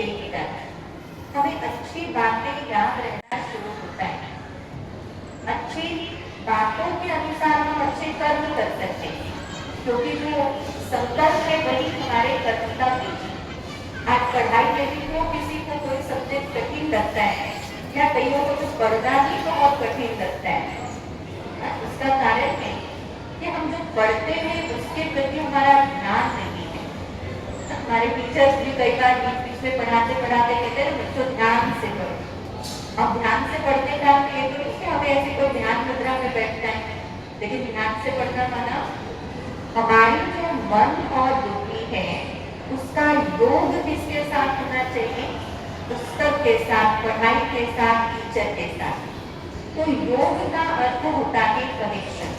अच्छे इधर हमें अच्छी बातें याद रहना शुरू होता है। अच्छी बातों के अनुसार हम अच्छे कर्म कर सकते हैं, क्योंकि जो संकल्प है वही हमारे कर्म का बीज है। आज पढ़ाई में भी वो किसी को कोई सब्जेक्ट कठिन लगता है या कईयों को तो पढ़ना ही बहुत कठिन लगता है। उसका कारण है कि हम जो पढ़ते हैं उसके प्रति हमारा ध्यान नहीं है। हमारे टीचर्स भी कई बार बीच में पढ़ाते पढ़ाते कहते हैं बच्चों ध्यान से पढ़ो। अब ध्यान से पढ़ने का ये तो नहीं कि हमें ऐसे कोई ध्यान मुद्रा में बैठना है, लेकिन ध्यान से पढ़ना माना हमारी जो मन और बुद्धि है उसका योग किसके साथ होना चाहिए? पुस्तक के साथ, पढ़ाई के साथ, टीचर के साथ। तो योग का अर्थ होता है कनेक्शन।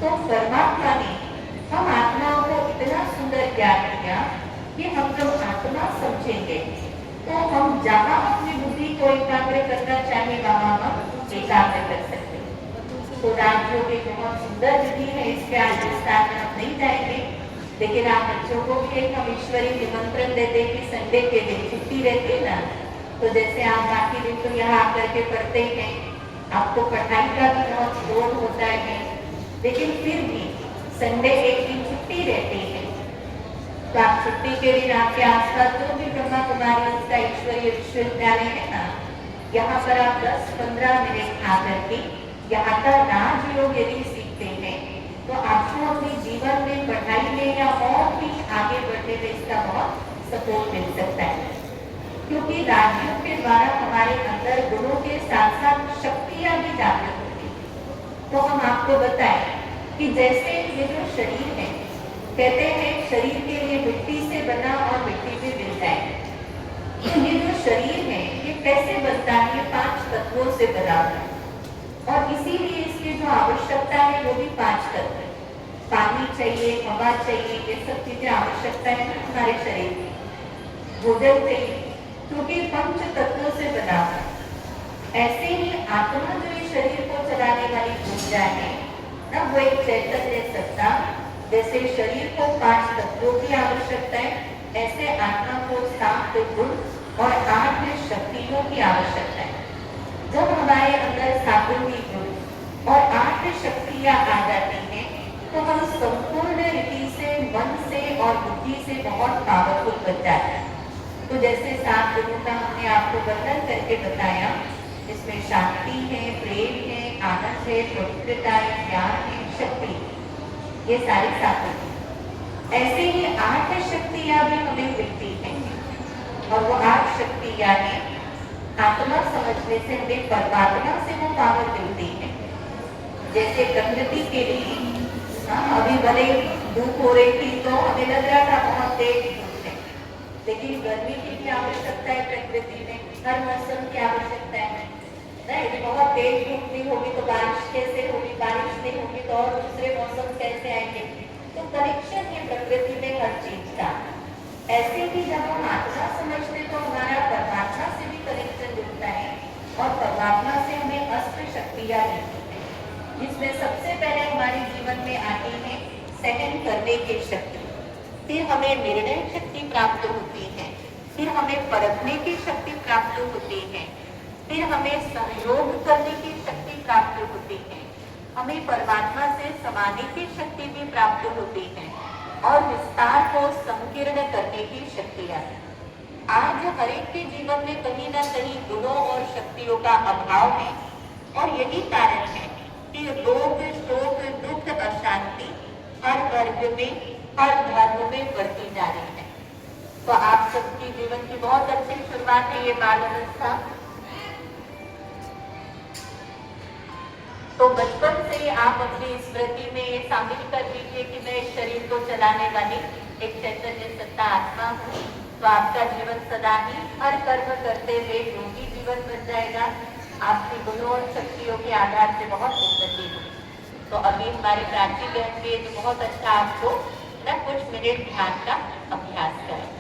तो परमात्मा ने हम आत्माओं को इतना सुंदर ज्ञान दिया कि हम जब आत्मा समझेंगे तो हम जहाँ अपनी बुद्धि को एकाग्र करना चाहे वहाँ हम एकाग्र कर सकते हैं। तो राज्यों की बहुत सुंदर विधि है, इसके आज विस्तार में हम नहीं जाएंगे, लेकिन आप बच्चों को भी एक हम ईश्वरीय निमंत्रण देते कि संडे के दिन छुट्टी रहती है ना, तो जैसे आप बाकी दिन तो यहाँ आकर के पढ़ते हैं, आपको पढ़ाई का भी बहुत लोड होता है, लेकिन फिर भी संडे एक दिन छुट्टी रहती है, तो आप छुट्टी के दिन आपके आसपास जो भी ब्रह्मा कुमारी उसका ईश्वरीय विश्वविद्यालय है ना, यहाँ पर आप 10-15 मिनट आकर के यहाँ का राजयोग यदि सीखते हैं तो आपको अपने जीवन में, पढ़ाई में या और भी आगे बढ़ने में इसका बहुत सपोर्ट मिल सकता है। क्योंकि राजयोग के द्वारा हमारे अंदर गुणों के साथ साथ शक्तियां भी जागृत होती हैं। तो हम आपको बताएं कि जैसे ये जो शरीर है, कहते हैं शरीर के लिए मिट्टी से बना और मिट्टी में मिल जाए। तो ये जो शरीर है ये कैसे बनता है? ये 5 तत्वों से बना है और इसीलिए इसकी जो आवश्यकता है वो भी 5 तत्व है। पानी चाहिए, हवा चाहिए, ये सब चीजें आवश्यकता है ना हमारे शरीर की। भोजन चाहिए क्योंकि 5 तत्वों से बना है। ऐसे ही आत्मा जो इस शरीर को चलाने वाली ऊर्जा है ना, वो एक चैतन्य सत्ता, जैसे शरीर को 5 तत्वों की आवश्यकता है, ऐसे आत्मा को 7 गुण और 8 शक्तियों की आवश्यकता है। जब हमारे अंदर 7 गुण और 8 शक्तियां आ जाती हैं तो हम संपूर्ण रीति से, मन से और बुद्धि से बहुत पावरफुल बन जाते हैं। तो जैसे 7 गुणों का हमने आपको वर्णन करके बताया, इसमें शांति है, प्रेम है, आनंद है, पवित्रता है, ज्ञान है, शक्ति, ये सारी 7 गुण। ऐसे ही 8 शक्तियां भी हमें मिलती हैं और वो 8 शक्तियां हैं आत्मा समझने से हमें परमात्मा से वो पावर मिलती है। जैसे प्रकृति के लिए अभी भले धूप हो रही थी तो हमें लग रहा था बहुत तेज धूप है, लेकिन गर्मी की भी आवश्यकता है प्रकृति में, हर मौसम की आवश्यकता है। यदि बहुत तेज धूप नहीं होगी तो बारिश कैसे होगी, बारिश नहीं होगी तो और दूसरे मौसम कैसे आएंगे। तो कनेक्शन है प्रकृति में हर चीज का। ऐसे ही जब हम आत्मा समझते तो हमारा परमात्मा से भी कनेक्शन जुड़ता है और परमात्मा से हमें अष्ट शक्तियां मिलती है, जिसमें सबसे पहले हमारे जीवन में आती है सहन करने की शक्ति, फिर हमें निर्णय शक्ति प्राप्त होती है, फिर हमें परखने की शक्ति प्राप्त होती है, फिर हमें सहयोग करने की शक्ति प्राप्त होती है, हमें परमात्मा से समाने की शक्ति भी प्राप्त होती है और विस्तार को संकीर्ण करने की शक्तियां। आज हर एक के जीवन में कहीं ना कहीं गुणों और शक्तियों का अभाव है और यही कारण है कि रोग, शोक, दुख, अशांति हर वर्ग में, हर धर्म में बढ़ती जा रही है। तो आप सबकी जीवन की बहुत अच्छी शुरुआत है ये बाल अवस्था। तो बचपन से आप अपनी स्मृति में ये शामिल कर लीजिए कि मैं इस शरीर को चलाने वाली एक चैतन्य सत्ता आत्मा हूँ। तो आपका जीवन सदा ही हर कर्म करते हुए योगी जीवन बन जाएगा। आपकी गुणों और शक्तियों के आधार से बहुत उन्नति होगी। तो अभी हमारे प्राची बहन के तो बहुत अच्छा आपको न कुछ मिनट ध्यान का अभ्यास करें।